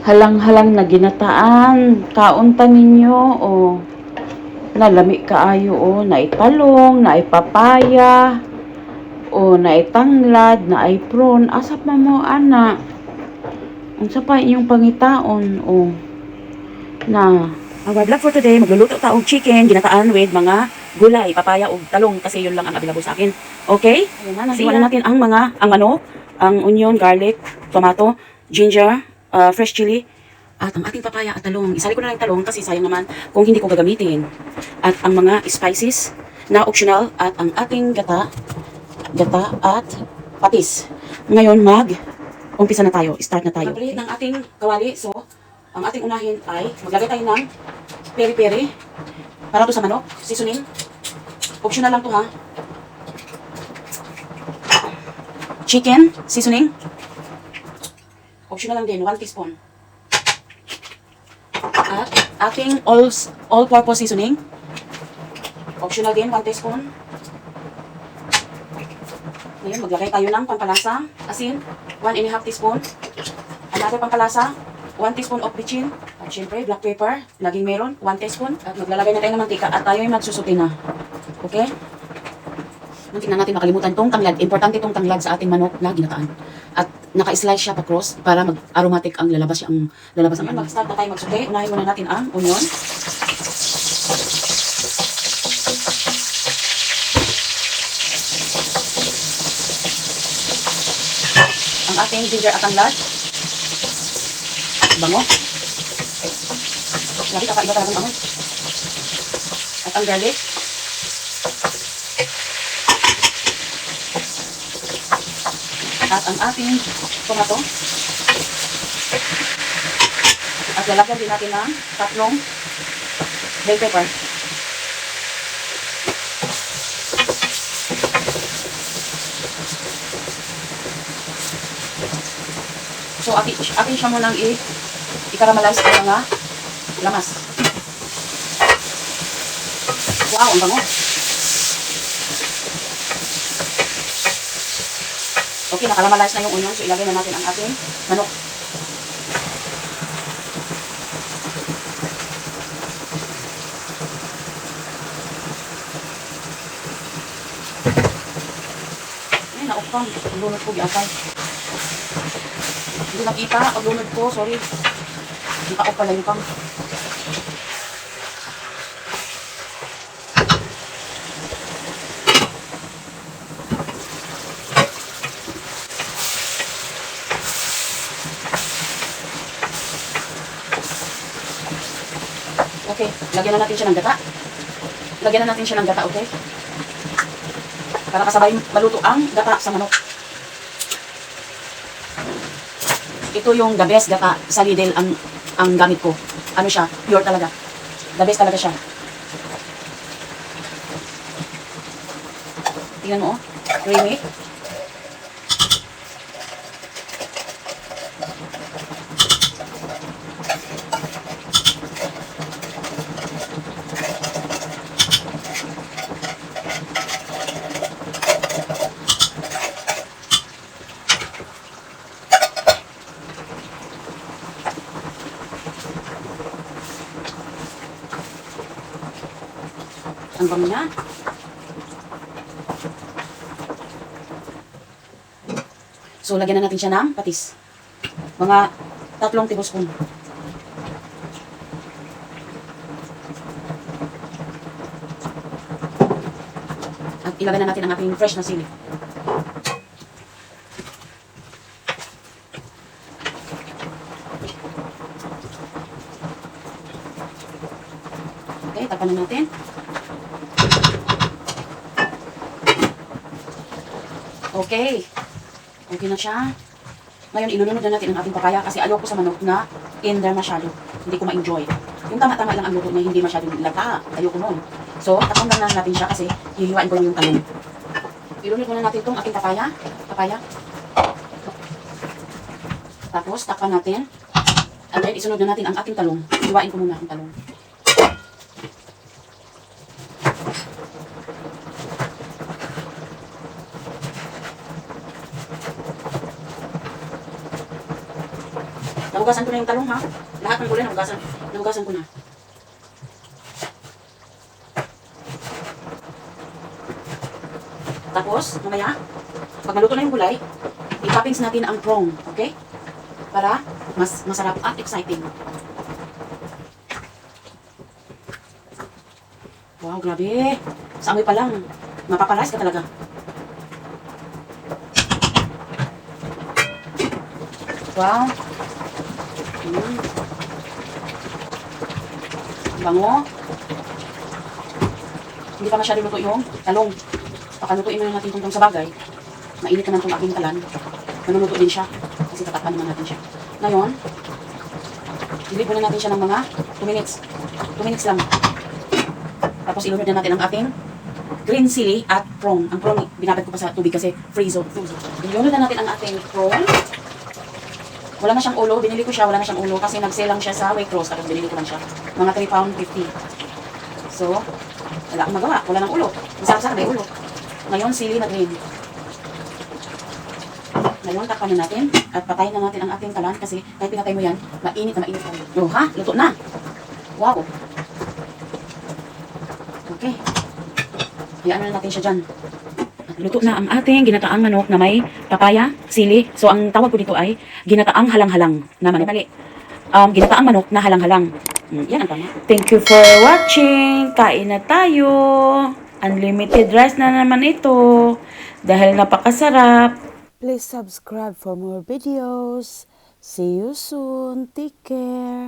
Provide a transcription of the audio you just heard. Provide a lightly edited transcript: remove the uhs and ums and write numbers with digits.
halang-halang na ginataan. Kaunta ninyo, o nalami kaayo, o naitalong, naipapaya, o naitanglad, naipron. Asap mo ana. Unsa pa inyong pangitaon, o na Our vlog for today, magluluto ta og chicken, ginataan with mga gulay, papaya o talong kasi yun lang ang available sa akin. Okay? Siwanan natin ang manok, ang onion, garlic, tomato, ginger, fresh chili, at ang ating papaya at talong. Isali ko na lang yung talong kasi sayang naman kung hindi ko gagamitin. At ang mga spices na optional at ang ating gata at patis. Ngayon umpisa na tayo, start na tayo. Mag-preheat ng ating kawali, so ang ating unahin ay maglagay tayo ng peri-peri para to sa manok, seasoning. Optional lang to ha. Chicken seasoning. Optional lang din, 1 teaspoon. At ating all-purpose seasoning. Optional din, 1 teaspoon. Ngayon, maglagay tayo ng pampalasa, asin, 1½ teaspoon. Another pampalasa, 1 teaspoon of bitchin. At syempre, black pepper, laging meron, 1 teaspoon. At maglalagay na tayo ng mantika at tayo ay magsusuti na. Okay? Tingnan natin makalimutan tong tanglad. Importante tong tanglad sa ating manok na ginataan. At naka-slice siya pa cross para mag-aromatic ang lalabas ang mag-start na tayo magsuti. Unahin muna natin ang onion. Ang ating ginger at tanglad. Bango. Lagi kakaiba talagang amoy. At ang garlic. At ang ating tomato. At lalagyan din natin ng 3 bell pepper. So, atin siya munang i-caramelize ang mga lamas. Wow, ang bango. Okay, nakaramalize na yung onion. So, ilagay na natin ang ating manok. Ay, naukang. Lunod ko, giatay. Hindi nakita. Paglunod ko, sorry. Hindi pa pala yung pang. Okay, lagyan na natin siya ng gata. Lagyan na natin siya ng gata, okay? Para kasabay maluto ang gata sa manok. Ito yung the best gata sa Lidl ang gamit ko. Ano siya? Pure talaga. The best talaga siya. Tingnan mo, oh. Creamy. Ang bango niya. So, lagyan na natin siya ng patis. Mga 3 tablespoon. At ilagay na natin ang ating fresh na sili. Okay, tapan na natin. Okay. Okay na siya. Ngayon, ilunod na natin ang ating papaya kasi ayoko sa manok na tender masyado. Hindi ko ma-enjoy. Yung tama-tama lang ang luto na hindi masyadong lata. Ayoko nun. So, takpan lang natin siya kasi hihiwain ko lang yung talong. Ilunod muna natin itong ating papaya. Tapos, takpan natin. And then, isunod na natin ang ating talong. Hiwain ko muna ang talong. Nahugasan ko na yung talong ha. Lahat ng gulay nahugasan ko na. Tapos, mamaya, pag maluto na yung gulay, i-toppings natin ang prong, okay? Para mas masarap at exciting. Wow, grabe. Sa amoy pa lang, mapapalas ka talaga. Wow. Bango. Hindi pa masyado luto yung talong. Pakalutuin na natin itong sa bagay. Mainit naman itong aking kalan. Manuluto din siya. Kasi tatakpan naman natin siya. Ngayon, ilibon na natin siya ng mga 2 minutes. 2 minutes lang. Tapos ilunod na natin ang ating green chili at prawn. Ang prawn, binabad ko pa sa tubig kasi freeze. Ilunod na natin ang ating prawn. Wala na siyang ulo. Binili ko siya. Wala na siyang ulo kasi nag-sale lang siya sa Waitrose. Tapos binili ko lang siya. Mga £3.50. So, wala akong magawa. Wala ng ulo. Masarap-sarap may ulo. Ngayon, sili na green. Ngayon, takpan na natin. At patayin na natin ang ating kalan kasi kahit pinatay mo yan, mainit na mainit tayo. Oh, ha? Luto na. Wow. Okay. Hayaan na natin siya dyan. Luto na ang ating ginataang manok na may papaya, sili. So, ang tawag ko dito ay ginataang halang-halang na manok. Mali. Ginataang manok na halang-halang. Yan ang tama. Thank you for watching. Kain na tayo. Unlimited rice na naman ito. Dahil napakasarap. Please subscribe for more videos. See you soon. Take care.